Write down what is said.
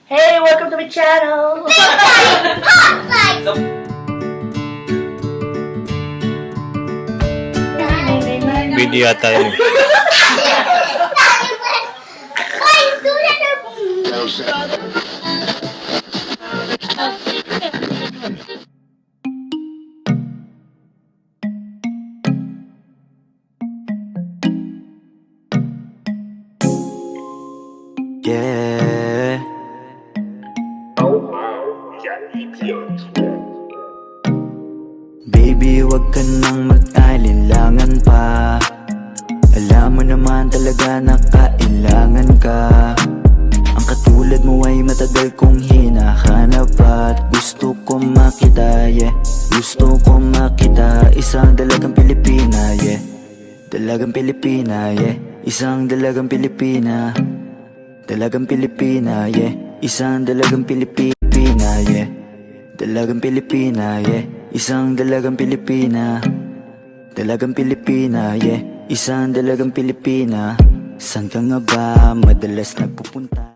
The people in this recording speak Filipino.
Hey, welcome to my channel! Video yata yun. Yeah. Baby, wag ka nang mag-alinlangan pa. Alam mo naman talaga na kailangan ka. Ang katulad mo ay matagal kong hinahanap at gusto ko makita, yeah. Gusto ko makita isang dalagang Pilipina, yeah. Dalagang Pilipina, yeah. Isang dalagang Pilipina. Dalagang Pilipina, yeah. Isang dalagang Pilipina, yeah. Dalagang Pilipina, yeah. Isang dalagang Pilipina. Dalagang Pilipina, yeah. Isang dalagang Pilipina. Saan ka nga ba madalas nagpupunta?